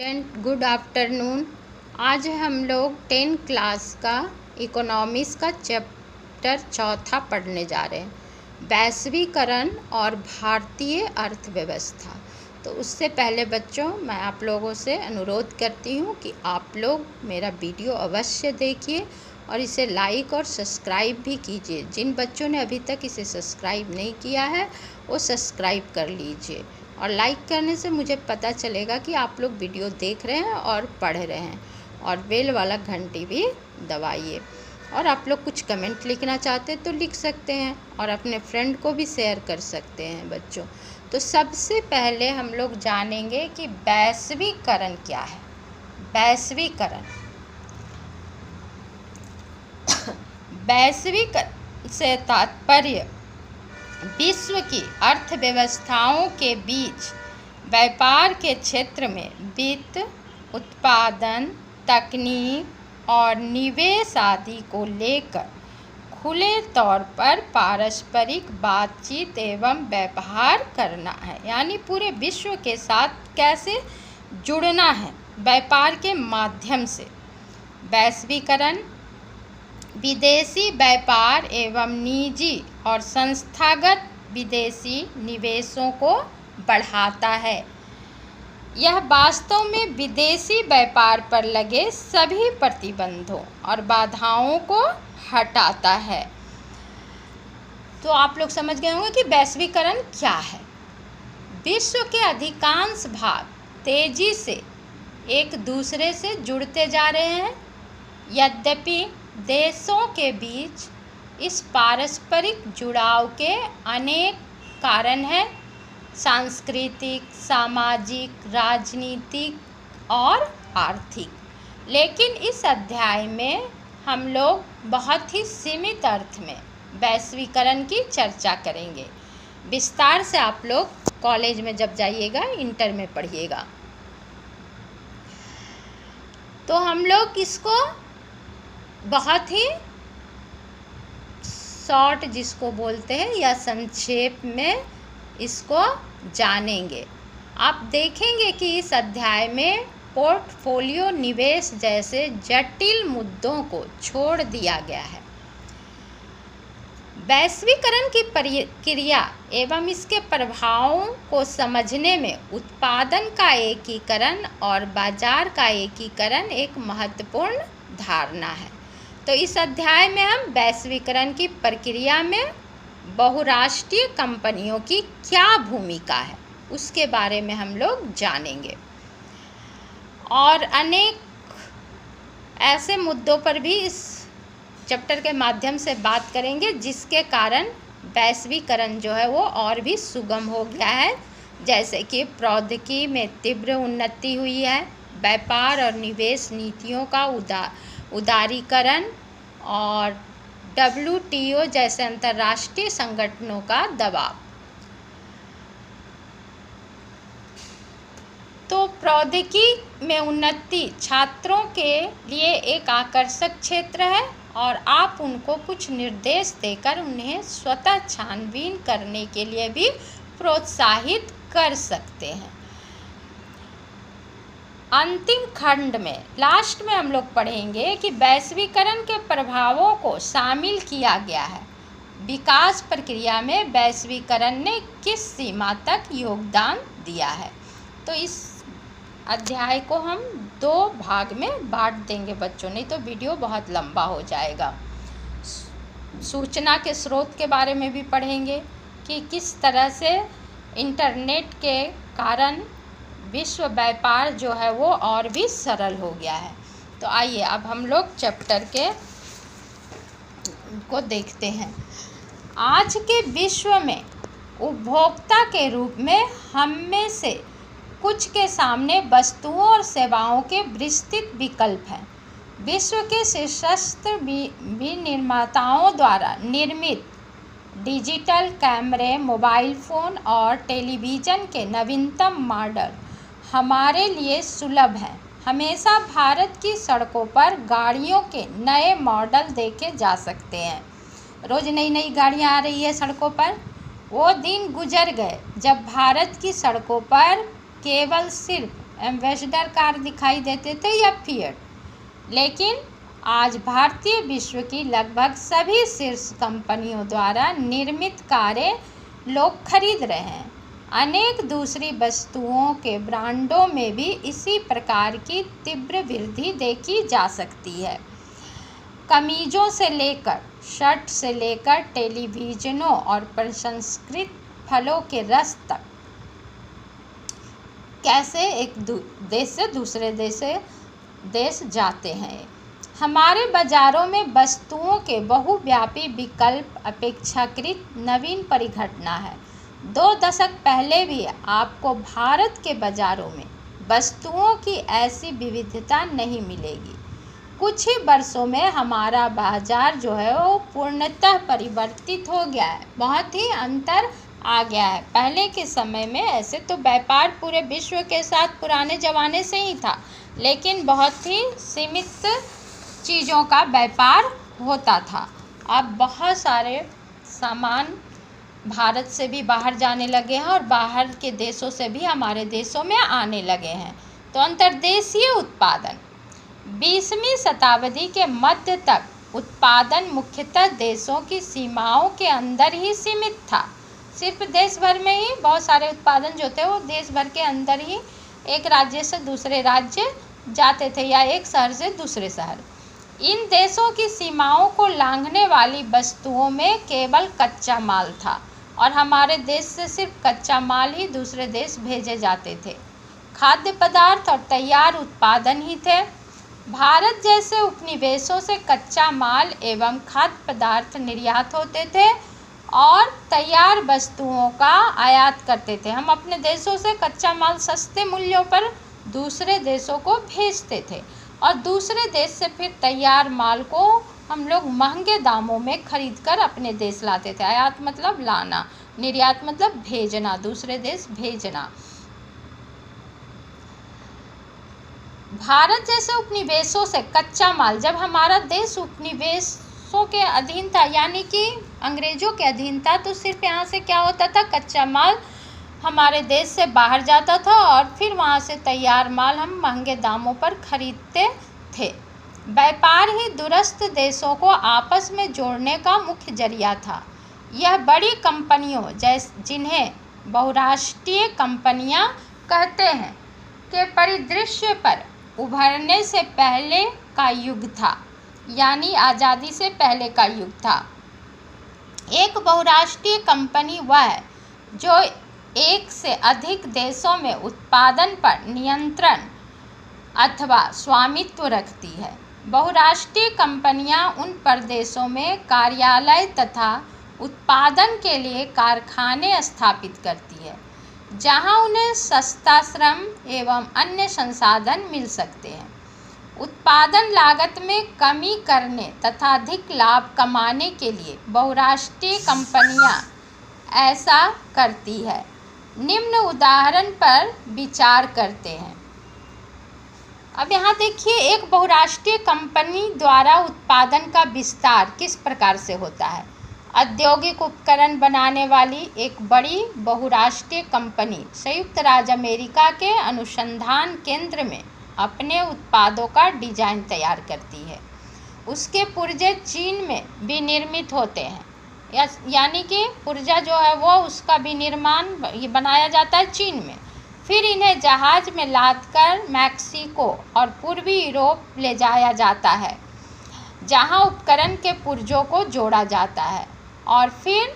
Good afternoon. आज हम लोग 10 क्लास का इकोनॉमिक्स का चैप्टर चौथा पढ़ने जा रहे हैं, वैश्वीकरण और भारतीय अर्थव्यवस्था। तो उससे पहले बच्चों, मैं आप लोगों से अनुरोध करती हूँ कि आप लोग मेरा वीडियो अवश्य देखिए और इसे लाइक और सब्सक्राइब भी कीजिए। जिन बच्चों ने अभी तक इसे सब्सक्राइब नहीं किया है वो सब्सक्राइब कर लीजिए, और लाइक करने से मुझे पता चलेगा कि आप लोग वीडियो देख रहे हैं और पढ़ रहे हैं। और बेल वाला घंटी भी दबाइए। और आप लोग कुछ कमेंट लिखना चाहते हैं तो लिख सकते हैं, और अपने फ्रेंड को भी शेयर कर सकते हैं बच्चों। तो सबसे पहले हम लोग जानेंगे कि वैश्वीकरण क्या है। वैश्वीकरण वैश्वीकरण से तात्पर्य विश्व की अर्थव्यवस्थाओं के बीच व्यापार के क्षेत्र में वित्त, उत्पादन, तकनीक और निवेश आदि को लेकर खुले तौर पर पारस्परिक बातचीत एवं व्यवहार करना है। यानी पूरे विश्व के साथ कैसे जुड़ना है, व्यापार के माध्यम से। वैश्वीकरण विदेशी व्यापार एवं निजी और संस्थागत विदेशी निवेशों को बढ़ाता है। यह वास्तव में विदेशी व्यापार पर लगे सभी प्रतिबंधों और बाधाओं को हटाता है। तो आप लोग समझ गए होंगे कि वैश्वीकरण क्या है। विश्व के अधिकांश भाग तेजी से एक दूसरे से जुड़ते जा रहे हैं। यद्यपि देशों के बीच इस पारस्परिक जुड़ाव के अनेक कारण हैं, सांस्कृतिक, सामाजिक, राजनीतिक और आर्थिक। लेकिन इस अध्याय में हम लोग बहुत ही सीमित अर्थ में वैश्वीकरण की चर्चा करेंगे। विस्तार से आप लोग कॉलेज में जब जाइएगा, इंटर में पढ़िएगा। तो हम लोग इसको बहुत ही शॉर्ट जिसको बोलते हैं या संक्षेप में इसको जानेंगे। आप देखेंगे कि इस अध्याय में पोर्टफोलियो निवेश जैसे जटिल मुद्दों को छोड़ दिया गया है। वैश्वीकरण की प्रक्रिया एवं इसके प्रभावों को समझने में उत्पादन का एकीकरण और बाजार का एकीकरण एक महत्वपूर्ण धारणा है। तो इस अध्याय में हम वैश्वीकरण की प्रक्रिया में बहुराष्ट्रीय कंपनियों की क्या भूमिका है उसके बारे में हम लोग जानेंगे, और अनेक ऐसे मुद्दों पर भी इस चैप्टर के माध्यम से बात करेंगे जिसके कारण वैश्वीकरण जो है वो और भी सुगम हो गया है। जैसे कि प्रौद्योगिकी में तीव्र उन्नति हुई है, व्यापार और निवेश नीतियों का उदारीकरण और WTO जैसे अंतर्राष्ट्रीय संगठनों का दबाव। तो प्रौद्योगिकी में उन्नति छात्रों के लिए एक आकर्षक क्षेत्र है, और आप उनको कुछ निर्देश देकर उन्हें स्वतः छानबीन करने के लिए भी प्रोत्साहित कर सकते हैं। अंतिम खंड में लास्ट में हम लोग पढ़ेंगे कि वैश्वीकरण के प्रभावों को शामिल किया गया है। विकास प्रक्रिया में वैश्वीकरण ने किस सीमा तक योगदान दिया है। तो इस अध्याय को हम 2 भाग में बांट देंगे बच्चों, नहीं तो वीडियो बहुत लंबा हो जाएगा। सूचना के स्रोत के बारे में भी पढ़ेंगे कि किस तरह से इंटरनेट के कारण विश्व व्यापार जो है वो और भी सरल हो गया है। तो आइए अब हम लोग चैप्टर को देखते हैं। आज के विश्व में उपभोक्ता के रूप में हम में से कुछ के सामने वस्तुओं और सेवाओं के विस्तृत विकल्प हैं। विश्व के शीर्षस्थ विनिर्माताओं द्वारा निर्मित डिजिटल कैमरे, मोबाइल फ़ोन और टेलीविज़न के नवीनतम मॉडल हमारे लिए सुलभ हैं। हमेशा भारत की सड़कों पर गाड़ियों के नए मॉडल देखे जा सकते हैं। रोज़ नई नई गाड़ियाँ आ रही है सड़कों पर। वो दिन गुजर गए जब भारत की सड़कों पर केवल सिर्फ एम्बेसडर कार दिखाई देते थे या फिएट। लेकिन आज भारतीय विश्व की लगभग सभी शीर्ष कंपनियों द्वारा निर्मित कारें लोग खरीद रहे हैं। अनेक दूसरी वस्तुओं के ब्रांडों में भी इसी प्रकार की तीव्र वृद्धि देखी जा सकती है। कमीजों से लेकर शर्ट से लेकर टेलीविजनों और प्रसंस्कृत फलों के रस तक कैसे एक देश से दूसरे देश जाते हैं। हमारे बाजारों में वस्तुओं के बहुव्यापी विकल्प अपेक्षाकृत नवीन परिघटना है। 2 दशक पहले भी आपको भारत के बाजारों में वस्तुओं की ऐसी विविधता नहीं मिलेगी। कुछ ही वर्षों में हमारा बाजार जो है वो पूर्णतः परिवर्तित हो गया है, बहुत ही अंतर आ गया है। पहले के समय में ऐसे तो व्यापार पूरे विश्व के साथ पुराने ज़माने से ही था, लेकिन बहुत ही सीमित चीज़ों का व्यापार होता था। अब बहुत सारे सामान भारत से भी बाहर जाने लगे हैं और बाहर के देशों से भी हमारे देशों में आने लगे हैं। तो अंतर्देशीय उत्पादन 20वीं शताब्दी के मध्य तक उत्पादन मुख्यतः देशों की सीमाओं के अंदर ही सीमित था। सिर्फ देश भर में ही बहुत सारे उत्पादन जो थे वो देश भर के अंदर ही एक राज्य से दूसरे राज्य जाते थे या एक शहर से दूसरे शहर। इन देशों की सीमाओं को लांघने वाली वस्तुओं में केवल कच्चा माल था और हमारे देश से सिर्फ कच्चा माल ही दूसरे देश भेजे जाते थे। खाद्य पदार्थ और तैयार उत्पादन ही थे। भारत जैसे उपनिवेशों से कच्चा माल एवं खाद्य पदार्थ निर्यात होते थे और तैयार वस्तुओं का आयात करते थे। हम अपने देशों से कच्चा माल सस्ते मूल्यों पर दूसरे देशों को भेजते थे और दूसरे देश से फिर तैयार माल को हम लोग महंगे दामों में खरीद कर अपने देश लाते थे। आयात मतलब लाना, निर्यात मतलब भेजना, दूसरे देश भेजना। भारत जैसे उपनिवेशों से कच्चा माल, जब हमारा देश उपनिवेशों के अधीन था यानी कि अंग्रेजों के अधीन था, तो सिर्फ यहाँ से क्या होता था, कच्चा माल हमारे देश से बाहर जाता था और फिर वहाँ से तैयार माल हम महंगे दामों पर खरीदते थे। व्यापार ही दूरस्थ देशों को आपस में जोड़ने का मुख्य जरिया था। यह बड़ी कंपनियों जिन्हें बहुराष्ट्रीय कंपनियां कहते हैं के परिदृश्य पर उभरने से पहले का युग था, यानी आज़ादी से पहले का युग था। एक बहुराष्ट्रीय कंपनी वह है जो एक से अधिक देशों में उत्पादन पर नियंत्रण अथवा स्वामित्व रखती है। बहुराष्ट्रीय कंपनियां उन प्रदेशों में कार्यालय तथा उत्पादन के लिए कारखाने स्थापित करती है जहां उन्हें सस्ता श्रम एवं अन्य संसाधन मिल सकते हैं। उत्पादन लागत में कमी करने तथा अधिक लाभ कमाने के लिए बहुराष्ट्रीय कंपनियां ऐसा करती है। निम्न उदाहरण पर विचार करते हैं। अब यहाँ देखिए, एक बहुराष्ट्रीय कंपनी द्वारा उत्पादन का विस्तार किस प्रकार से होता है। औद्योगिक उपकरण बनाने वाली एक बड़ी बहुराष्ट्रीय कंपनी संयुक्त राज्य अमेरिका के अनुसंधान केंद्र में अपने उत्पादों का डिजाइन तैयार करती है। उसके पुर्जे चीन में विनिर्मित होते हैं, यानी कि पुर्जा जो है वो उसका विनिर्माण बनाया जाता है चीन में। फिर इन्हें जहाज में लादकर मैक्सिको और पूर्वी यूरोप ले जाया जाता है जहां उपकरण के पुर्जों को जोड़ा जाता है और फिर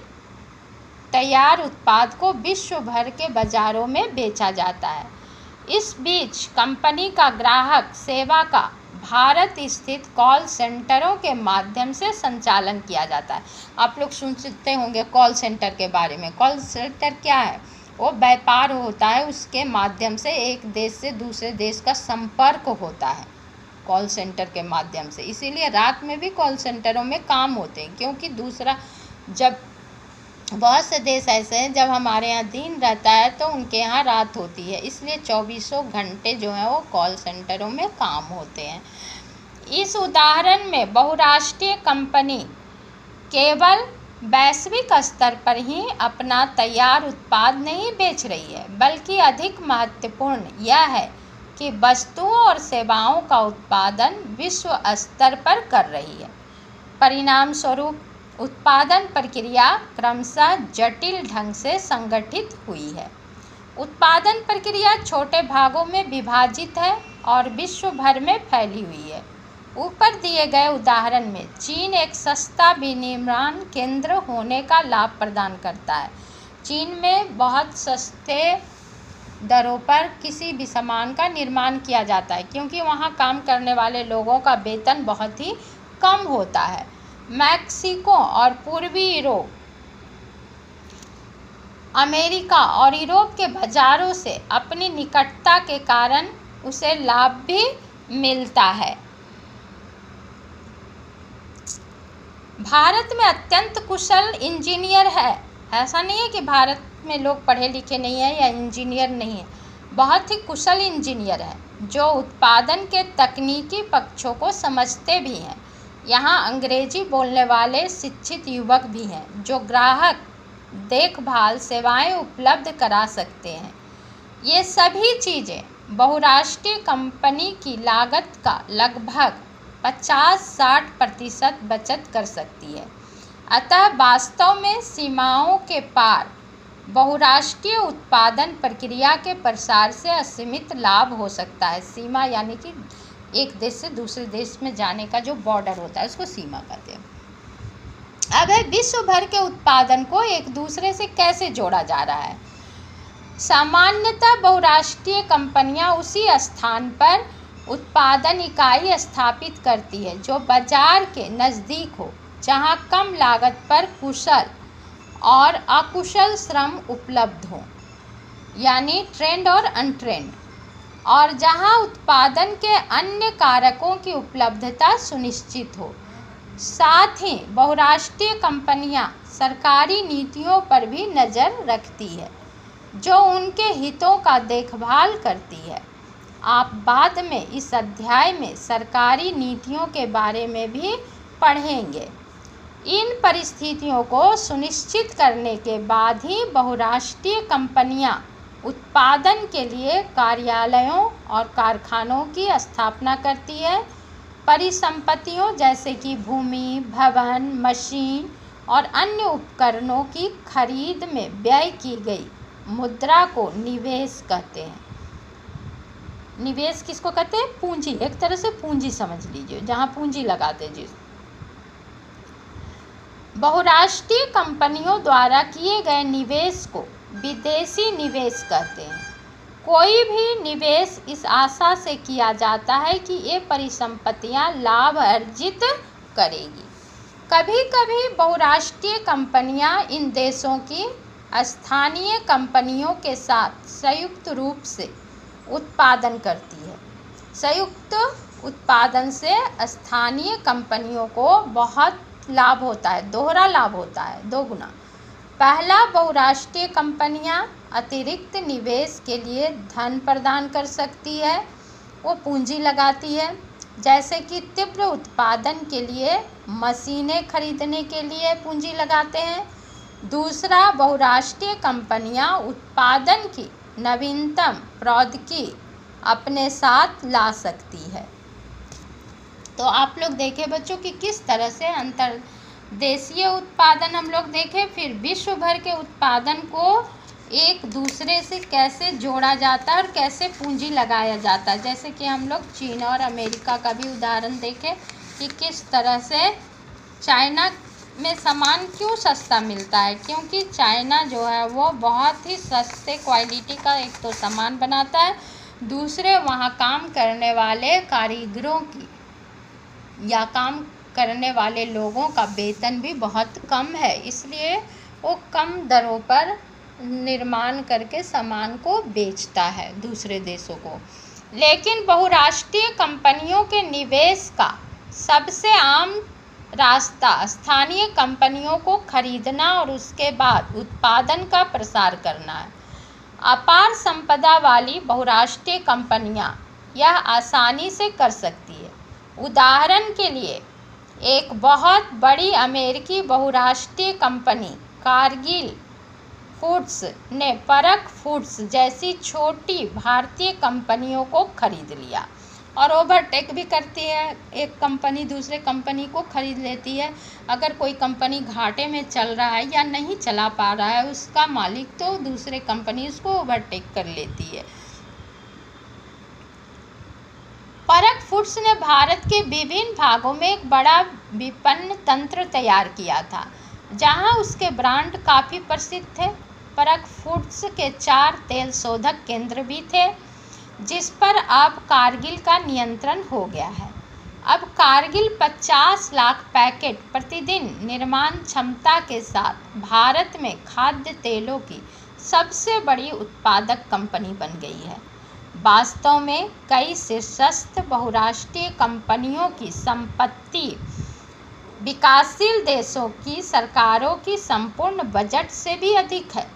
तैयार उत्पाद को विश्व भर के बाज़ारों में बेचा जाता है। इस बीच कंपनी का ग्राहक सेवा का भारत स्थित कॉल सेंटरों के माध्यम से संचालन किया जाता है। आप लोग सुनते होंगे कॉल सेंटर के बारे में। कॉल सेंटर क्या है? वो व्यापार होता है, उसके माध्यम से एक देश से दूसरे देश का संपर्क होता है कॉल सेंटर के माध्यम से। इसीलिए रात में भी कॉल सेंटरों में काम होते हैं, क्योंकि दूसरा जब बहुत से देश ऐसे हैं जब हमारे यहाँ दिन रहता है तो उनके यहाँ रात होती है, इसलिए 24 घंटे जो है वो कॉल सेंटरों में काम होते हैं। इस उदाहरण में बहुराष्ट्रीय कंपनी केवल वैश्विक स्तर पर ही अपना तैयार उत्पाद नहीं बेच रही है, बल्कि अधिक महत्वपूर्ण यह है कि वस्तुओं और सेवाओं का उत्पादन विश्व स्तर पर कर रही है। परिणाम स्वरूप उत्पादन प्रक्रिया क्रमशः जटिल ढंग से संगठित हुई है। उत्पादन प्रक्रिया छोटे भागों में विभाजित है और विश्व भर में फैली हुई है। ऊपर दिए गए उदाहरण में चीन एक सस्ता विनिर्माण केंद्र होने का लाभ प्रदान करता है। चीन में बहुत सस्ते दरों पर किसी भी सामान का निर्माण किया जाता है, क्योंकि वहाँ काम करने वाले लोगों का वेतन बहुत ही कम होता है। मैक्सिको और पूर्वी यूरोप, अमेरिका और यूरोप के बाजारों से अपनी निकटता के कारण उसे लाभ भी मिलता है। भारत में अत्यंत कुशल इंजीनियर है। ऐसा नहीं है कि भारत में लोग पढ़े लिखे नहीं हैं या इंजीनियर नहीं है। बहुत ही कुशल इंजीनियर है जो उत्पादन के तकनीकी पक्षों को समझते भी हैं। यहाँ अंग्रेजी बोलने वाले शिक्षित युवक भी हैं जो ग्राहक देखभाल सेवाएं उपलब्ध करा सकते हैं। ये सभी चीज़ें बहुराष्ट्रीय कंपनी की लागत का लगभग 50-60% बचत कर सकती है। अतः वास्तव में सीमाओं के पार बहुराष्ट्रीय उत्पादन प्रक्रिया के प्रसार से असीमित लाभ हो सकता है। सीमा यानी कि एक देश से दूसरे देश में जाने का जो बॉर्डर होता है उसको सीमा कहते हैं। अब है विश्व भर के उत्पादन को एक दूसरे से कैसे जोड़ा जा रहा है। सामान्यतः बहुराष्ट्रीय कंपनियां उसी स्थान पर उत्पादन इकाई स्थापित करती है जो बाजार के नज़दीक हो, जहां कम लागत पर कुशल और अकुशल श्रम उपलब्ध हो, यानी ट्रेंड और अनट्रेंड, और जहां उत्पादन के अन्य कारकों की उपलब्धता सुनिश्चित हो। साथ ही बहुराष्ट्रीय कंपनियां सरकारी नीतियों पर भी नज़र रखती है जो उनके हितों का देखभाल करती है। आप बाद में इस अध्याय में सरकारी नीतियों के बारे में भी पढ़ेंगे। इन परिस्थितियों को सुनिश्चित करने के बाद ही बहुराष्ट्रीय कंपनियां उत्पादन के लिए कार्यालयों और कारखानों की स्थापना करती है। परिसंपत्तियों जैसे कि भूमि, भवन, मशीन और अन्य उपकरणों की खरीद में व्यय की गई मुद्रा को निवेश कहते हैं। निवेश किसको कहते हैं? पूंजी। एक तरह से पूंजी समझ लीजिए, जहां पूंजी लगाते जी। बहुराष्ट्रीय कंपनियों द्वारा किए गए निवेश को विदेशी निवेश कहते हैं। कोई भी निवेश इस आशा से किया जाता है कि ये परिसंपत्तियां लाभ अर्जित करेगी। कभी कभी बहुराष्ट्रीय कंपनियां इन देशों की स्थानीय कंपनियों के साथ संयुक्त रूप से उत्पादन करती है। संयुक्त उत्पादन से स्थानीय कंपनियों को बहुत लाभ होता है, दोहरा लाभ होता है, दोगुना। पहला, बहुराष्ट्रीय कंपनियां अतिरिक्त निवेश के लिए धन प्रदान कर सकती है, वो पूंजी लगाती है, जैसे कि तीव्र उत्पादन के लिए मशीनें खरीदने के लिए पूंजी लगाते हैं। दूसरा, बहुराष्ट्रीय कंपनियां उत्पादन की नवीनतम प्रौद्योगिकी अपने साथ ला सकती है। तो आप लोग देखें बच्चों कि किस तरह से अंतर्देशीय उत्पादन हम लोग देखें, फिर विश्व भर के उत्पादन को एक दूसरे से कैसे जोड़ा जाता है और कैसे पूंजी लगाया जाता है। जैसे कि हम लोग चीन और अमेरिका का भी उदाहरण देखें कि किस तरह से चाइना में सामान क्यों सस्ता मिलता है, क्योंकि चाइना जो है वो बहुत ही सस्ते क्वालिटी का एक तो सामान बनाता है, दूसरे वहाँ काम करने वाले कारीगरों की या काम करने वाले लोगों का वेतन भी बहुत कम है, इसलिए वो कम दरों पर निर्माण करके सामान को बेचता है दूसरे देशों को। लेकिन बहुराष्ट्रीय कंपनियों के निवेश का सबसे आम रास्ता स्थानीय कंपनियों को खरीदना और उसके बाद उत्पादन का प्रसार करना है। अपार संपदा वाली बहुराष्ट्रीय कंपनियां यह आसानी से कर सकती है। उदाहरण के लिए, एक बहुत बड़ी अमेरिकी बहुराष्ट्रीय कंपनी कारगिल फूड्स ने परख फूड्स जैसी छोटी भारतीय कंपनियों को खरीद लिया और ओवरटेक भी करती है। एक कंपनी दूसरे कंपनी को खरीद लेती है। अगर कोई कंपनी घाटे में चल रहा है या नहीं चला पा रहा है उसका मालिक, तो दूसरे कंपनी उसको ओवरटेक कर लेती है। परख फूड्स ने भारत के विभिन्न भागों में एक बड़ा विपणन तंत्र तैयार किया था, जहां उसके ब्रांड काफ़ी प्रसिद्ध थे। परख फूड्स के 4 तेल शोधक केंद्र भी थे, जिस पर अब कारगिल का नियंत्रण हो गया है। अब कारगिल 50 लाख पैकेट प्रतिदिन निर्माण क्षमता के साथ भारत में खाद्य तेलों की सबसे बड़ी उत्पादक कंपनी बन गई है। वास्तव में कई शीर्षस्थ बहुराष्ट्रीय कंपनियों की संपत्ति विकासशील देशों की सरकारों की संपूर्ण बजट से भी अधिक है।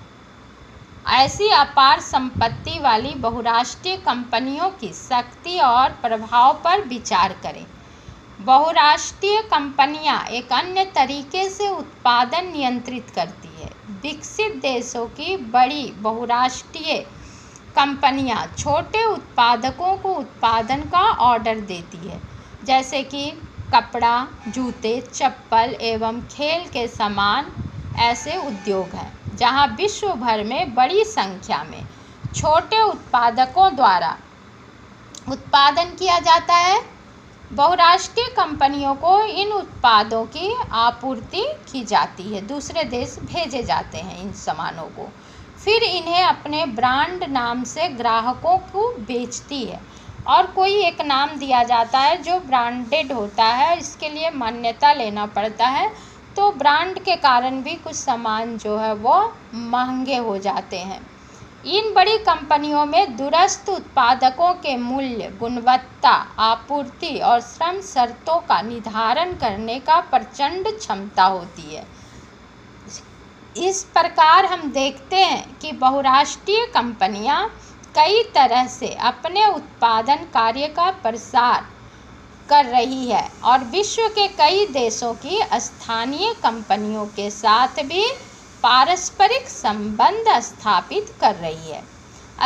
ऐसी अपार संपत्ति वाली बहुराष्ट्रीय कंपनियों की शक्ति और प्रभाव पर विचार करें। बहुराष्ट्रीय कंपनियां एक अन्य तरीके से उत्पादन नियंत्रित करती है। विकसित देशों की बड़ी बहुराष्ट्रीय कंपनियां छोटे उत्पादकों को उत्पादन का ऑर्डर देती है, जैसे कि कपड़ा, जूते, चप्पल एवं खेल के सामान। ऐसे उद्योग हैं जहां विश्व भर में बड़ी संख्या में छोटे उत्पादकों द्वारा उत्पादन किया जाता है। बहुराष्ट्रीय कंपनियों को इन उत्पादों की आपूर्ति की जाती है, दूसरे देश भेजे जाते हैं इन सामानों को, फिर इन्हें अपने ब्रांड नाम से ग्राहकों को बेचती है और कोई एक नाम दिया जाता है जो ब्रांडेड होता है। इसके लिए मान्यता लेना पड़ता है, तो ब्रांड के कारण भी कुछ सामान जो है वो महंगे हो जाते हैं। इन बड़ी कंपनियों में दूरस्थ उत्पादकों के मूल्य, गुणवत्ता, आपूर्ति और श्रम शर्तों का निर्धारण करने का प्रचंड क्षमता होती है। इस प्रकार हम देखते हैं कि बहुराष्ट्रीय कंपनियां कई तरह से अपने उत्पादन कार्य का प्रसार कर रही है और विश्व के कई देशों की स्थानीय कंपनियों के साथ भी पारस्परिक संबंध स्थापित कर रही है।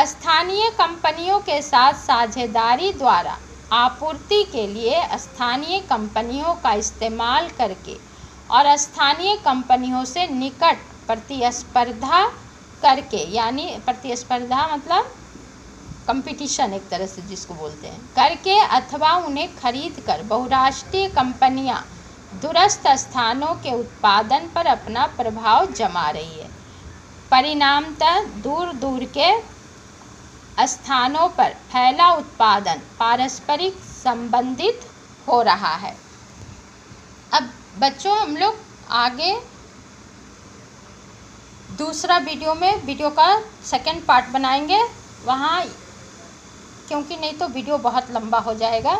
स्थानीय कंपनियों के साथ साझेदारी द्वारा आपूर्ति के लिए स्थानीय कंपनियों का इस्तेमाल करके और स्थानीय कंपनियों से निकट प्रतिस्पर्धा करके, यानी प्रतिस्पर्धा मतलब कंपटीशन एक तरह से जिसको बोलते हैं, करके अथवा उन्हें खरीद कर बहुराष्ट्रीय कंपनियां दूरस्थ स्थानों के उत्पादन पर अपना प्रभाव जमा रही है। परिणामतः दूर दूर के स्थानों पर फैला उत्पादन पारस्परिक संबंधित हो रहा है। अब बच्चों हम लोग आगे दूसरा वीडियो का सेकंड पार्ट बनाएंगे। वहाँ क्योंकि नहीं तो वीडियो बहुत लंबा हो जाएगा,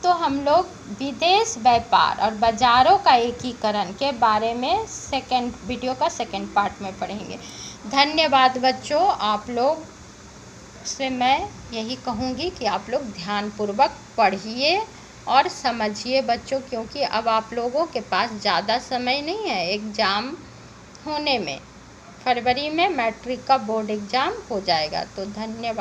तो हम लोग विदेश व्यापार और बाज़ारों का एकीकरण के बारे में वीडियो का सेकंड पार्ट में पढ़ेंगे। धन्यवाद बच्चों। आप लोग से मैं यही कहूँगी कि आप लोग ध्यानपूर्वक पढ़िए और समझिए बच्चों, क्योंकि अब आप लोगों के पास ज़्यादा समय नहीं है एग्ज़ाम होने में। फरवरी में मैट्रिक का बोर्ड एग्ज़ाम हो जाएगा। तो धन्यवाद।